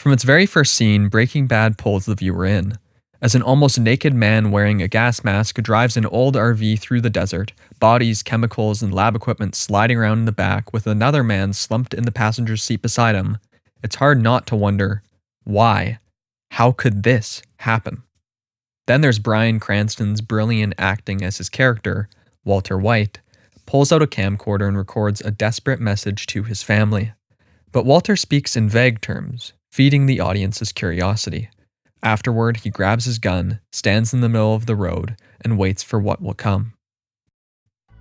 From its very first scene, Breaking Bad pulls the viewer in. As an almost naked man wearing a gas mask drives an old RV through the desert, bodies, chemicals, and lab equipment sliding around in the back with another man slumped in the passenger seat beside him, it's hard not to wonder, why? How could this happen? Then there's Bryan Cranston's brilliant acting as his character, Walter White, pulls out a camcorder and records a desperate message to his family. But Walter speaks in vague terms, feeding the audience's curiosity. Afterward, he grabs his gun, stands in the middle of the road, and waits for what will come.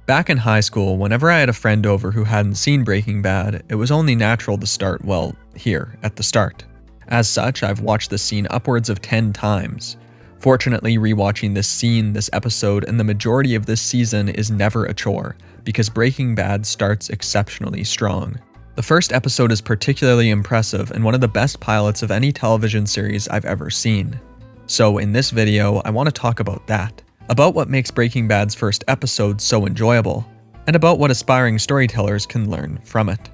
Back in high school, whenever I had a friend over who hadn't seen Breaking Bad, it was only natural to start, well, here, at the start. As such, I've watched this scene upwards of 10 times. Fortunately, rewatching this scene, this episode, and the majority of this season is never a chore, because Breaking Bad starts exceptionally strong. The first episode is particularly impressive and one of the best pilots of any television series I've ever seen. So in this video, I want to talk about that, about what makes Breaking Bad's first episode so enjoyable, and about what aspiring storytellers can learn from it.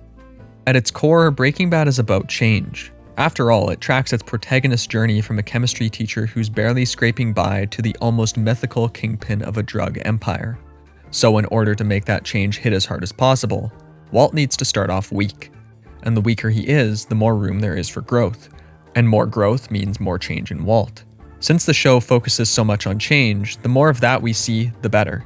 At its core, Breaking Bad is about change. After all, it tracks its protagonist's journey from a chemistry teacher who's barely scraping by to the almost mythical kingpin of a drug empire. So in order to make that change hit as hard as possible, Walt needs to start off weak. And the weaker he is, the more room there is for growth. And more growth means more change in Walt. Since the show focuses so much on change, the more of that we see, the better.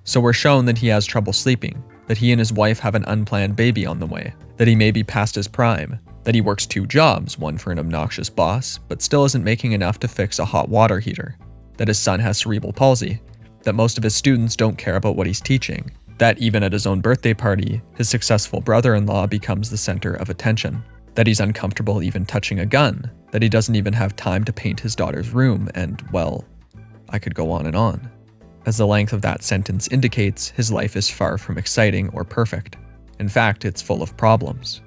So we're shown that he has trouble sleeping, that he and his wife have an unplanned baby on the way, that he may be past his prime, that he works 2 jobs, one for an obnoxious boss, but still isn't making enough to fix a hot water heater, that his son has cerebral palsy, that most of his students don't care about what he's teaching, that even at his own birthday party, his successful brother-in-law becomes the center of attention, that he's uncomfortable even touching a gun, that he doesn't even have time to paint his daughter's room, and, well, I could go on and on. As the length of that sentence indicates, his life is far from exciting or perfect. In fact, it's full of problems.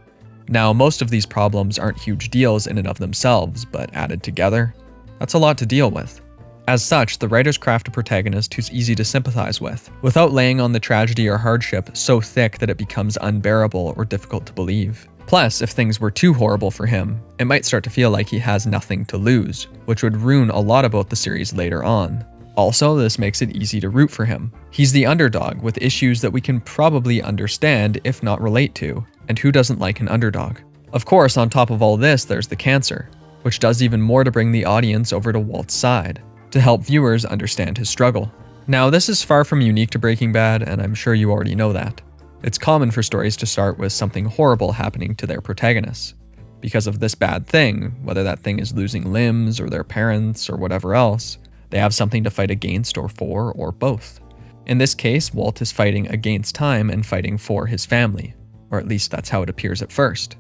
Now, most of these problems aren't huge deals in and of themselves, but added together, that's a lot to deal with. As such, the writers craft a protagonist who's easy to sympathize with, without laying on the tragedy or hardship so thick that it becomes unbearable or difficult to believe. Plus, if things were too horrible for him, it might start to feel like he has nothing to lose, which would ruin a lot about the series later on. Also, this makes it easy to root for him. He's the underdog with issues that we can probably understand, if not relate to, and who doesn't like an underdog? Of course, on top of all this, there's the cancer, which does even more to bring the audience over to Walt's side, to help viewers understand his struggle. Now, this is far from unique to Breaking Bad, and I'm sure you already know that. It's common for stories to start with something horrible happening to their protagonists. Because of this bad thing, whether that thing is losing limbs or their parents or whatever else, they have something to fight against or for, or both. In this case, Walt is fighting against time and fighting for his family, or at least that's how it appears at first.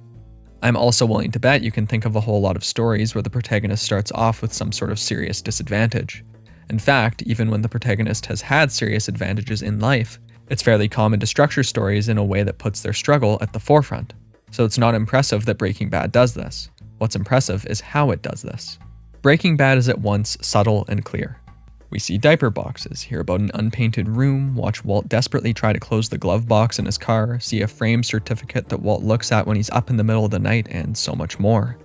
I'm also willing to bet you can think of a whole lot of stories where the protagonist starts off with some sort of serious disadvantage. In fact, even when the protagonist has had serious advantages in life, it's fairly common to structure stories in a way that puts their struggle at the forefront. So it's not impressive that Breaking Bad does this. What's impressive is how it does this. Breaking Bad is at once subtle and clear. We see diaper boxes, hear about an unpainted room, watch Walt desperately try to close the glove box in his car, see a framed certificate that Walt looks at when he's up in the middle of the night, and so much more.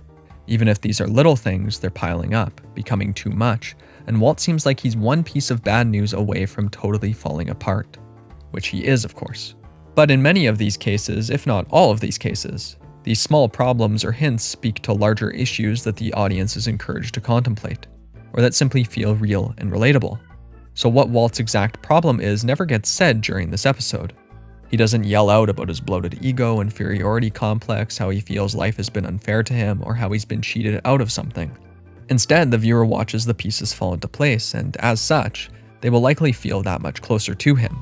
Even if these are little things, they're piling up, becoming too much, and Walt seems like he's one piece of bad news away from totally falling apart. Which he is, of course. But in many of these cases, if not all of these cases, these small problems or hints speak to larger issues that the audience is encouraged to contemplate, or that simply feel real and relatable. So what Walt's exact problem is never gets said during this episode. He doesn't yell out about his bloated ego, inferiority complex, how he feels life has been unfair to him, or how he's been cheated out of something. Instead, the viewer watches the pieces fall into place, and as such, they will likely feel that much closer to him.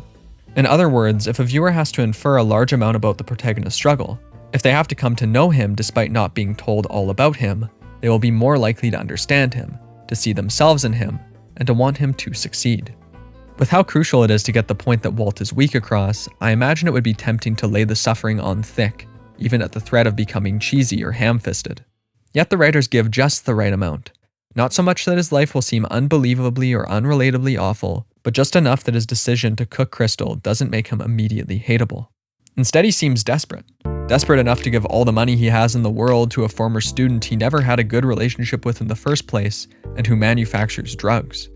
In other words, if a viewer has to infer a large amount about the protagonist's struggle, if they have to come to know him despite not being told all about him, they will be more likely to understand him, to see themselves in him, and to want him to succeed. With how crucial it is to get the point that Walt is weak across, I imagine it would be tempting to lay the suffering on thick, even at the threat of becoming cheesy or ham-fisted. Yet the writers give just the right amount. Not so much that his life will seem unbelievably or unrelatably awful, but just enough that his decision to cook Crystal doesn't make him immediately hateable. Instead, he seems desperate. Desperate enough to give all the money he has in the world to a former student he never had a good relationship with in the first place and who manufactures drugs.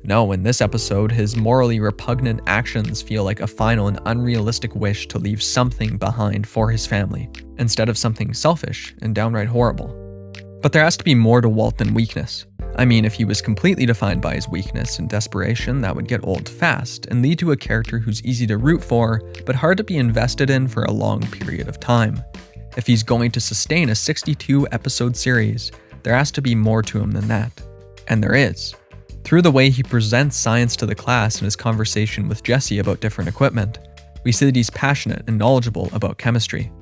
No, in this episode, his morally repugnant actions feel like a final and unrealistic wish to leave something behind for his family, instead of something selfish and downright horrible. But there has to be more to Walt than weakness. I mean, if he was completely defined by his weakness and desperation, that would get old fast and lead to a character who's easy to root for, but hard to be invested in for a long period of time. If he's going to sustain a 62-episode series, there has to be more to him than that. And there is. Through the way he presents science to the class in his conversation with Jesse about different equipment, we see that he's passionate and knowledgeable about chemistry.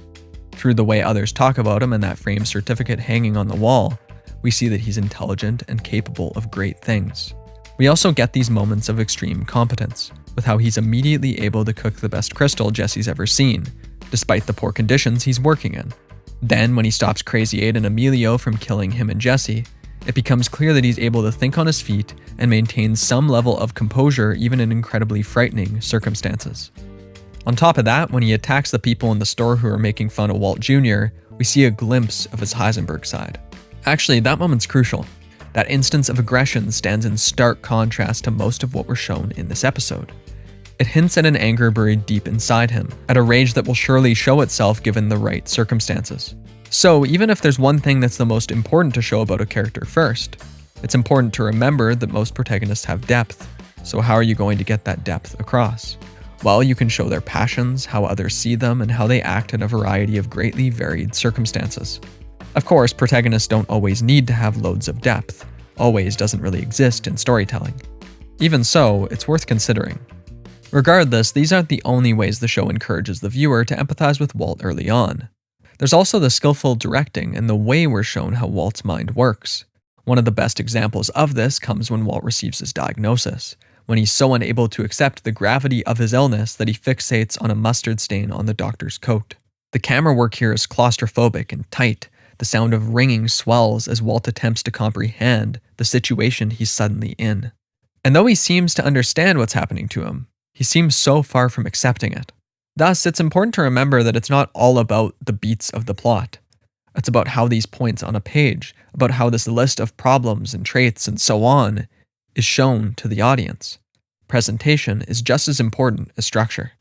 Through the way others talk about him and that framed certificate hanging on the wall, we see that he's intelligent and capable of great things. We also get these moments of extreme competence, with how he's immediately able to cook the best crystal Jesse's ever seen, despite the poor conditions he's working in. Then, when he stops Crazy 8 and Emilio from killing him and Jesse, it becomes clear that he's able to think on his feet and maintain some level of composure even in incredibly frightening circumstances. On top of that, when he attacks the people in the store who are making fun of Walt Jr., we see a glimpse of his Heisenberg side. Actually, that moment's crucial. That instance of aggression stands in stark contrast to most of what we're shown in this episode. It hints at an anger buried deep inside him, at a rage that will surely show itself given the right circumstances. So, even if there's one thing that's the most important to show about a character first, it's important to remember that most protagonists have depth. So how are you going to get that depth across? Well, you can show their passions, how others see them, and how they act in a variety of greatly varied circumstances. Of course, protagonists don't always need to have loads of depth. Always doesn't really exist in storytelling. Even so, it's worth considering. Regardless, these aren't the only ways the show encourages the viewer to empathize with Walt early on. There's also the skillful directing and the way we're shown how Walt's mind works. One of the best examples of this comes when Walt receives his diagnosis, when he's so unable to accept the gravity of his illness that he fixates on a mustard stain on the doctor's coat. The camera work here is claustrophobic and tight. The sound of ringing swells as Walt attempts to comprehend the situation he's suddenly in. And though he seems to understand what's happening to him, he seems so far from accepting it. Thus, it's important to remember that it's not all about the beats of the plot. It's about how these points on a page, about how this list of problems and traits and so on, is shown to the audience. Presentation is just as important as structure.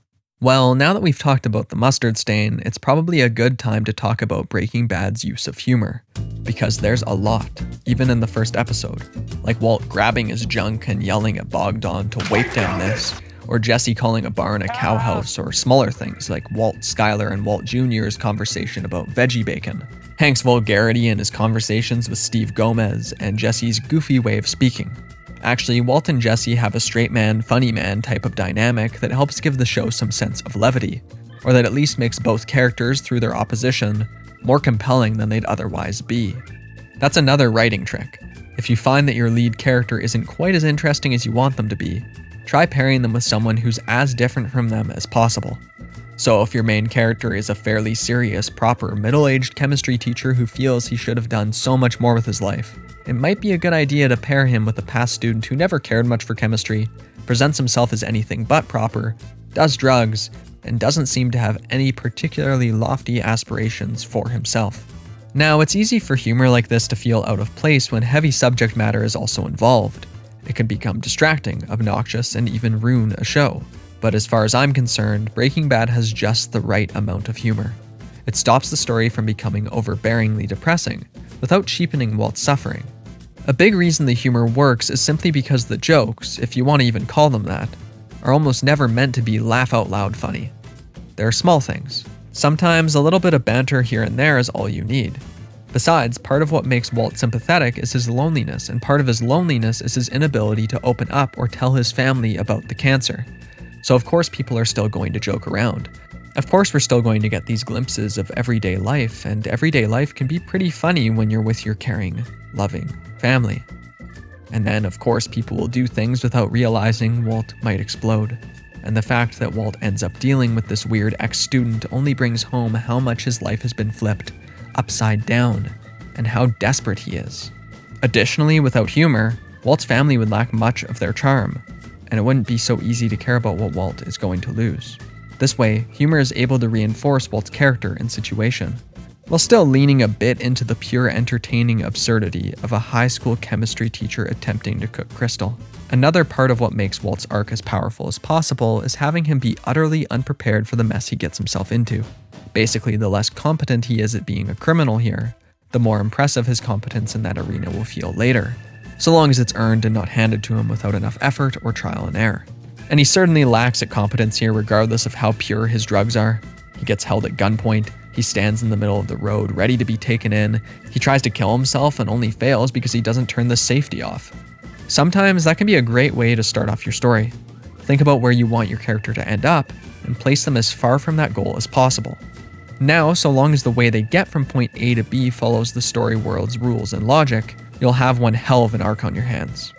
Well, now that we've talked about the mustard stain, it's probably a good time to talk about Breaking Bad's use of humor. Because there's a lot, even in the first episode. Like Walt grabbing his junk and yelling at Bogdan to wipe down this, or Jesse calling a barn a cowhouse, or smaller things like Walt Schuyler and Walt Jr.'s conversation about veggie bacon, Hank's vulgarity in his conversations with Steve Gomez, and Jesse's goofy way of speaking. Actually, Walt and Jesse have a straight man, funny man type of dynamic that helps give the show some sense of levity, or that at least makes both characters, through their opposition, more compelling than they'd otherwise be. That's another writing trick. If you find that your lead character isn't quite as interesting as you want them to be, try pairing them with someone who's as different from them as possible. So if your main character is a fairly serious, proper, middle-aged chemistry teacher who feels he should have done so much more with his life, it might be a good idea to pair him with a past student who never cared much for chemistry, presents himself as anything but proper, does drugs, and doesn't seem to have any particularly lofty aspirations for himself. Now, it's easy for humor like this to feel out of place when heavy subject matter is also involved. It can become distracting, obnoxious, and even ruin a show. But as far as I'm concerned, Breaking Bad has just the right amount of humor. It stops the story from becoming overbearingly depressing, without cheapening Walt's suffering. A big reason the humor works is simply because the jokes, if you want to even call them that, are almost never meant to be laugh-out-loud funny. They're small things. Sometimes a little bit of banter here and there is all you need. Besides, part of what makes Walt sympathetic is his loneliness, and part of his loneliness is his inability to open up or tell his family about the cancer. So of course people are still going to joke around. Of course we're still going to get these glimpses of everyday life, and everyday life can be pretty funny when you're with your caring, loving family. And then of course people will do things without realizing Walt might explode. And the fact that Walt ends up dealing with this weird ex-student only brings home how much his life has been flipped upside down, and how desperate he is. Additionally, without humor, Walt's family would lack much of their charm, and it wouldn't be so easy to care about what Walt is going to lose. This way, humor is able to reinforce Walt's character and situation, while still leaning a bit into the pure entertaining absurdity of a high school chemistry teacher attempting to cook crystal. Another part of what makes Walt's arc as powerful as possible is having him be utterly unprepared for the mess he gets himself into. Basically, the less competent he is at being a criminal here, the more impressive his competence in that arena will feel later, so long as it's earned and not handed to him without enough effort or trial and error. And he certainly lacks at competence here regardless of how pure his drugs are. He gets held at gunpoint, he stands in the middle of the road ready to be taken in, he tries to kill himself and only fails because he doesn't turn the safety off. Sometimes that can be a great way to start off your story. Think about where you want your character to end up and place them as far from that goal as possible. Now, so long as the way they get from point A to B follows the story world's rules and logic, you'll have one hell of an arc on your hands.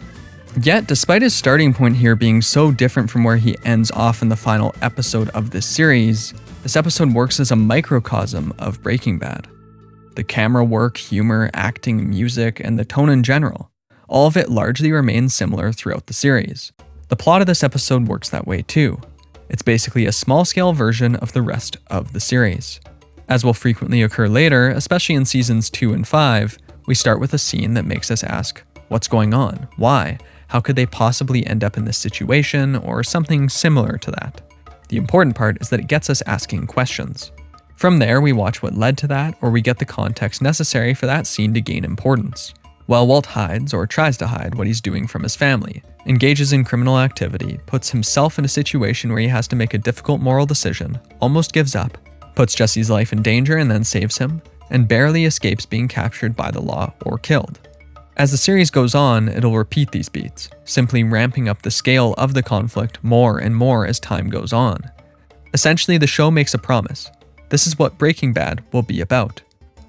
Yet, despite his starting point here being so different from where he ends off in the final episode of this series, this episode works as a microcosm of Breaking Bad. The camera work, humor, acting, music, and the tone in general, all of it largely remains similar throughout the series. The plot of this episode works that way too. It's basically a small-scale version of the rest of the series. As will frequently occur later, especially in seasons 2 and 5, we start with a scene that makes us ask, what's going on? Why? How could they possibly end up in this situation, or something similar to that? The important part is that it gets us asking questions. From there, we watch what led to that, or we get the context necessary for that scene to gain importance. While Walt hides, or tries to hide, what he's doing from his family, engages in criminal activity, puts himself in a situation where he has to make a difficult moral decision, almost gives up, puts Jesse's life in danger and then saves him, and barely escapes being captured by the law or killed. As the series goes on, it'll repeat these beats, simply ramping up the scale of the conflict more and more as time goes on. Essentially, the show makes a promise. This is what Breaking Bad will be about.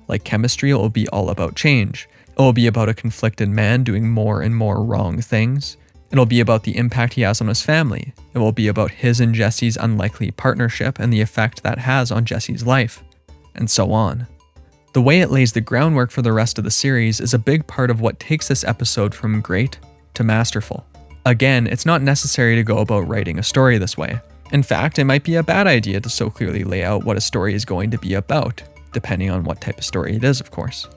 Like chemistry, it will be all about change. It will be about a conflicted man doing more and more wrong things. It'll be about the impact he has on his family. It will be about his and Jesse's unlikely partnership and the effect that has on Jesse's life, and so on. The way it lays the groundwork for the rest of the series is a big part of what takes this episode from great to masterful. Again, it's not necessary to go about writing a story this way. In fact, it might be a bad idea to so clearly lay out what a story is going to be about, depending on what type of story it is, of course.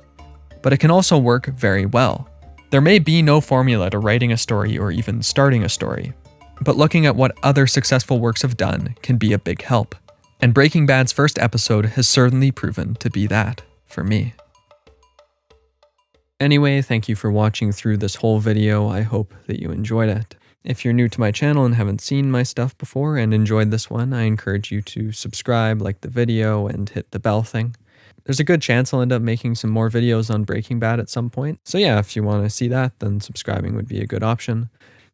But it can also work very well. There may be no formula to writing a story or even starting a story, but looking at what other successful works have done can be a big help. And Breaking Bad's first episode has certainly proven to be that for me. Anyway, thank you for watching through this whole video. I hope that you enjoyed it. If you're new to my channel and haven't seen my stuff before and enjoyed this one, I encourage you to subscribe, like the video, and hit the bell thing. There's a good chance I'll end up making some more videos on Breaking Bad at some point. So yeah, if you want to see that, then subscribing would be a good option.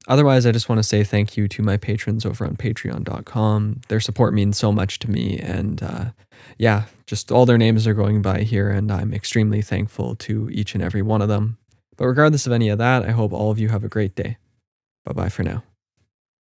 Otherwise, I just want to say thank you to my patrons over on patreon.com. Their support means so much to me, and yeah, just all their names are going by here, and I'm extremely thankful to each and every one of them. But regardless of any of that, I hope all of you have a great day. Bye-bye for now.